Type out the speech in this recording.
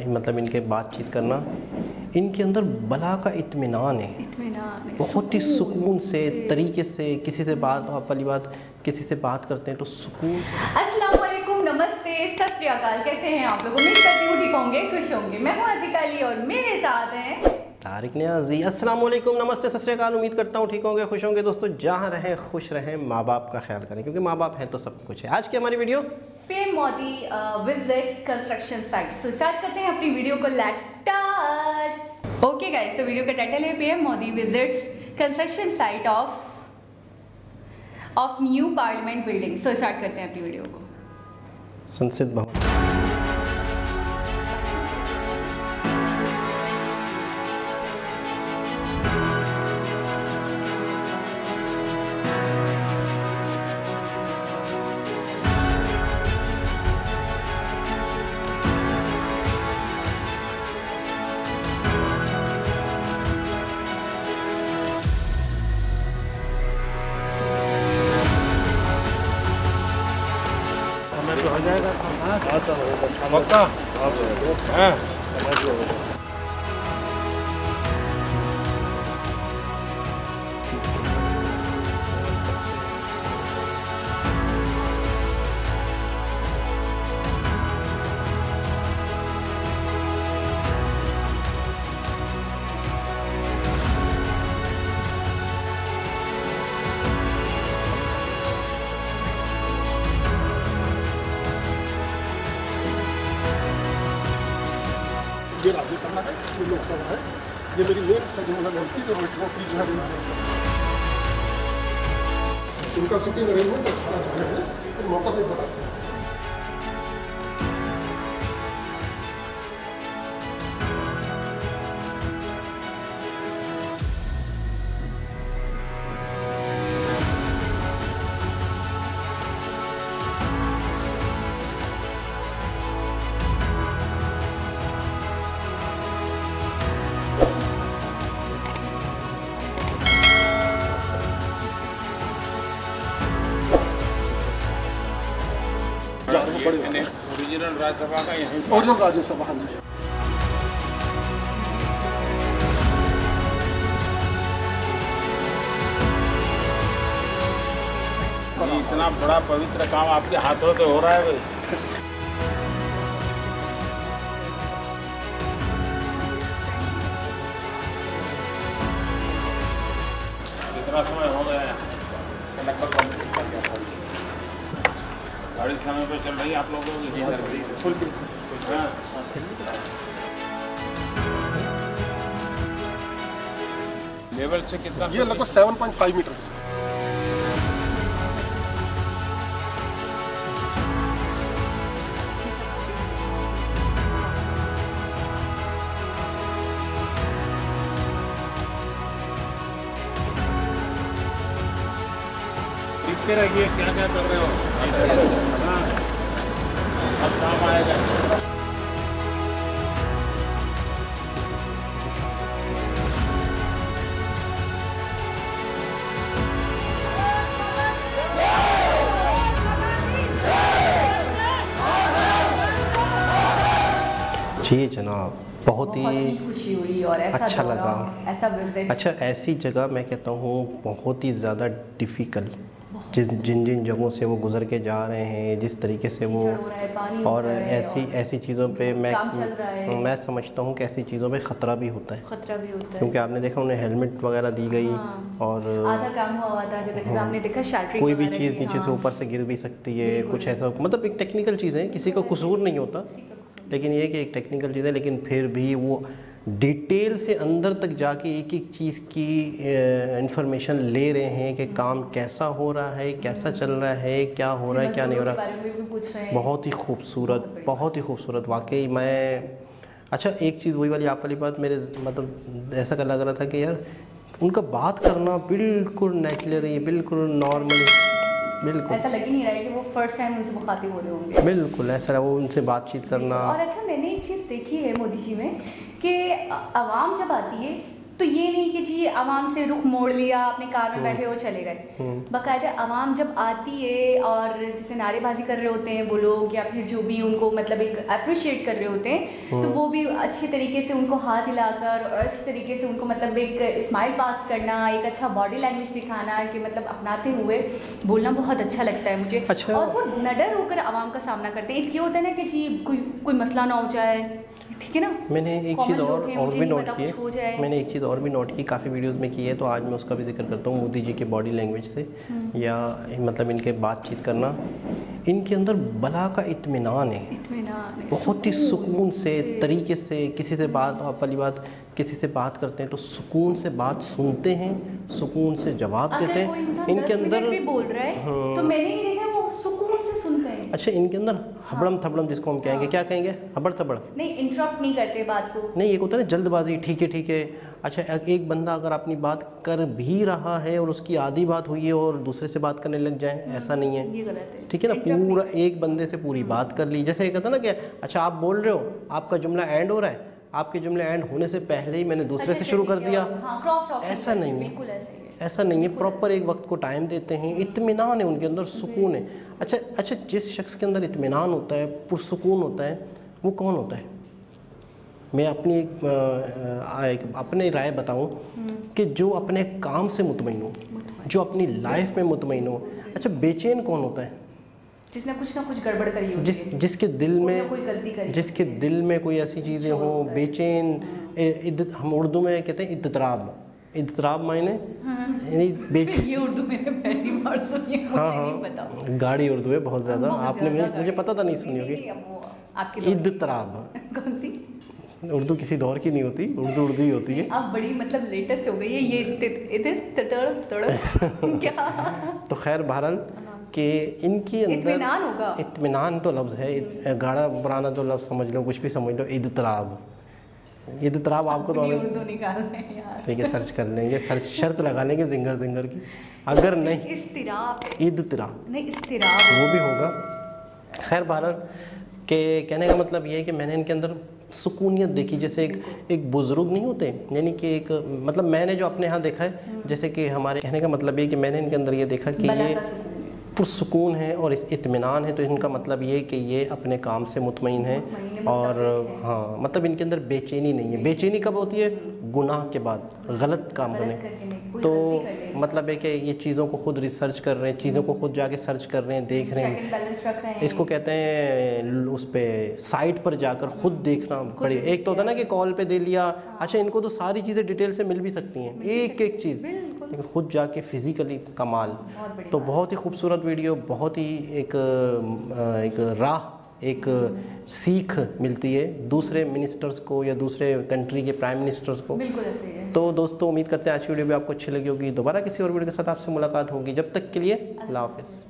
मतलब इनके बातचीत करना, इनके अंदर बला का इत्मीनान है, बहुत ही सुकून से तरीके से किसी से बात, आप वाली बात, किसी से बात करते हैं तो सुकून। अस्सलाम वालेकुम, नमस्ते, सत श्री अकाल। कैसे हैं आप लोग? उम्मीद करती हूँ ठीक होंगे, खुश होंगे। मैं हूँ अतिका अली और मेरे साथ हैं तारिक नियाज़ी। अस्सलाम वालेकुम, नमस्ते, सत श्री अकाल। उम्मीद करता हूँ ठीक होंगे, खुश होंगे। दोस्तों जहाँ रहें खुश रहें, माँ बाप का ख्याल करें, क्योंकि माँ बाप हैं तो सब कुछ है। आज की हमारी video PM Modi visit construction site. So start करते हैं अपनी वीडियो को, लेट्स स्टार्ट। ओके गाइस, तो वीडियो का टाइटल है PM Modi visits construction site of new parliament building. So start करते हैं अपनी वीडियो को। संसद भवन। हो जाएगा पक्का। ये राज्यसभा है, ये लोकसभा है, ये मेरी मेन सजमन एमपी जो रोटी जो है उनका सिटिंग अरेंजमेंट सारा जो है मौका पे बताते हैं। ओरिजिनल राज्यसभा का यहीं और जो राज्यसभा है इतना बड़ा पवित्र काम आपके हाथों से हो रहा है भाई। कितना समय हो गया है? लगभग गाड़ी समय पे चल रही है आप लोगों की? फुल लेवल से कितना? ये लगभग 7.5 मीटर है। दिखते रहिए क्या क्या कर रहे हो। हाँ, अब काम आएगा। जी जनाब, बहुत ही खुशी हुई और ऐसा अच्छा लगा, ऐसा विजिट। अच्छा, ऐसी जगह मैं कहता हूँ बहुत ही ज़्यादा डिफ़िकल्ट, जिन जगहों से वो गुज़र के जा रहे हैं, जिस तरीके से वो, और ऐसी चीज़ों पे मैं समझता हूँ कि ऐसी चीज़ों पे ख़तरा भी होता है, क्योंकि आपने देखा उन्हें हेलमेट वगैरह दी गई। हाँ। और आधा काम हुआ था, जगह आपने देखा शैटरिंग, कोई भी चीज़ नीचे से ऊपर से गिर भी सकती है, कुछ ऐसा, मतलब एक टेक्निकल चीज़ है, किसी का कसूर नहीं होता, लेकिन ये कि एक टेक्निकल चीज़ है। लेकिन फिर भी वो डिटेल से अंदर तक जाके एक एक चीज़ की इंफॉर्मेशन ले रहे हैं कि काम कैसा हो रहा है, कैसा चल रहा है, क्या हो रहा है, क्या नहीं हो रहा। बहुत ही खूबसूरत, बहुत ही खूबसूरत वाकई। मैं अच्छा, एक चीज़ वही वाली आप वाली बात, मेरे मतलब ऐसा का लग रहा था कि यार उनका बात करना बिल्कुल नेचुरल है, बिल्कुल नॉर्मल, बिल्कुल ऐसा लग ही नहीं रहा है कि वो फर्स्ट टाइम उनसे मुखातिब हो रहे होंगे। बिल्कुल ऐसा वो उनसे बातचीत करना। और अच्छा, मैंने एक चीज़ देखी है मोदी जी में कि आवाम जब आती है तो ये नहीं कि जी आवाम से रुख मोड़ लिया, अपने कार में बैठे और चले गए। बाकायदा आवाम जब आती है और जैसे नारेबाजी कर रहे होते हैं वो लोग, या फिर जो भी उनको मतलब एक अप्रिशिएट कर रहे होते हैं, तो वो भी अच्छे तरीके से उनको हाथ हिलाकर और अच्छे तरीके से उनको मतलब एक स्माइल पास करना, एक अच्छा बॉडी लैंग्वेज दिखाना कि मतलब अपनाते हुए बोलना बहुत अच्छा लगता है मुझे। अच्छा। और वो निडर होकर आवाम का सामना करते हैं। एक ये होता है ना कि जी कोई मसला ना हो जाए, ठीक है ना। मैंने एक चीज़ और भी नोट की है, मैंने एक चीज़ और भी नोट की, काफ़ी वीडियोस में की है, तो आज मैं उसका भी जिक्र करता हूँ। मोदी जी के बॉडी लैंग्वेज से या मतलब इनके बातचीत करना, इनके अंदर बला का इत्मीनान है, बहुत ही सुकून से तरीके से किसी से बात, आप वाली बात, किसी से बात करते हैं तो सुकून से बात सुनते हैं, सुकून से जवाब देते हैं। इनके अंदर भी बोल रहा है तो मैंने ही देखा वो सुकून से सुनते हैं। अच्छा, इनके अंदर हबड़म थबड़म जिसको हम कहेंगे, क्या कहेंगे, हबड़ थबड़ नहीं, इंटरप्ट नहीं करते बात को। नहीं, एक होता है ना जल्दबाजी, ठीक है ठीक है। अच्छा, एक बंदा अगर अपनी बात कर भी रहा है और उसकी आधी बात हुई है और दूसरे से बात करने लग जाए, ऐसा नहीं है, ये गलत है। ठीक है ना। पूरा एक बंदे से पूरी बात कर ली, जैसे कहता ना कि अच्छा आप बोल रहे हो, आपका जुमला एंड हो रहा है, आपके जुमले एंड होने से पहले ही मैंने दूसरे से शुरू कर दिया, ऐसा नहीं है, ऐसा नहीं है। प्रॉपर एक वक्त को टाइम देते हैं, इत्मीनान है उनके अंदर, सुकून है। अच्छा, जिस शख्स के अंदर इत्मीनान होता है, पुरसुकून होता है, वो कौन होता है? मैं अपनी एक अपनी राय बताऊं कि जो अपने काम से मुतमईन हो, जो अपनी लाइफ में मुतमईन हो। अच्छा, बेचैन कौन होता है? जिसने कुछ ना कुछ गड़बड़ करी हो, जिसके दिल में कोई गलती करी, जिसके दिल में कोई ऐसी चीज़ें हों, बेचैन। हम उर्दू में कहते हैं इद्तराब। इद्तराब मायने यानी ये उर्दू मैंने पहली बार सुनी है, मुझे नहीं पता। गाड़ी उर्दू है बहुत ज़्यादा, आपने मुझे पता था नहीं सुनी होगी। इद्तराब कौन सी उर्दू किसी दौर की नहीं होती, उर्दू ही होती है। अब बड़ी मतलब लेटेस्ट हो गई है ये क्या। तो खैर बहरहाल कि इनकी अंदर इत्मीनान होगा, इत्मीनान तो लफ्ज़ है, गाढ़ा पुराना तो लफ्ज़ समझ लो, कुछ भी समझ लो। इद्तराब, इद्तराब आपको तो उर्दू निकालना है यार, ठीक है, सर्च कर लेंगे, शर्त लगा लेंगे जिंगर की। अगर नहीं इद्तराब नहीं, इस्तिराब वो भी होगा। खैर बहरहाल के कहने का मतलब ये है कि मैंने इनके अंदर सुकूनियत देखी। जैसे एक बुज़ुर्ग नहीं होते, यानी कि एक मतलब मैंने जो अपने यहाँ देखा है, जैसे कि हमारे कहने का मतलब ये कि मैंने इनके अंदर ये देखा कि ये पुरसुकून है और इस इत्मीनान है। तो इनका मतलब ये कि ये अपने काम से मुतमईन है और हाँ, मतलब इनके अंदर बेचैनी नहीं है। बेचैनी कब होती है? गुनाह के बाद, गलत काम करने। तो मतलब है कि ये चीज़ों को खुद रिसर्च कर रहे हैं, चीज़ों को खुद जाके सर्च कर रहे हैं, देख रहे हैं। इसको कहते हैं उस पर साइट पर जाकर खुद देखना पड़े। एक तो होता है ना कि कॉल पे दे लिया, अच्छा इनको तो सारी चीज़ें डिटेल से मिल भी सकती हैं, एक एक चीज़, लेकिन खुद जाके फिज़िकली कमाल। तो बहुत ही खूबसूरत वीडियो, बहुत ही एक राह, एक सीख मिलती है दूसरे मिनिस्टर्स को या दूसरे कंट्री के प्राइम मिनिस्टर्स को। बिल्कुल ऐसे ही है। तो दोस्तों उम्मीद करते हैं आज की वीडियो भी आपको अच्छी लगी होगी। दोबारा किसी और वीडियो के साथ आपसे मुलाकात होगी, जब तक के लिए अल्लाह हाफ़िज़।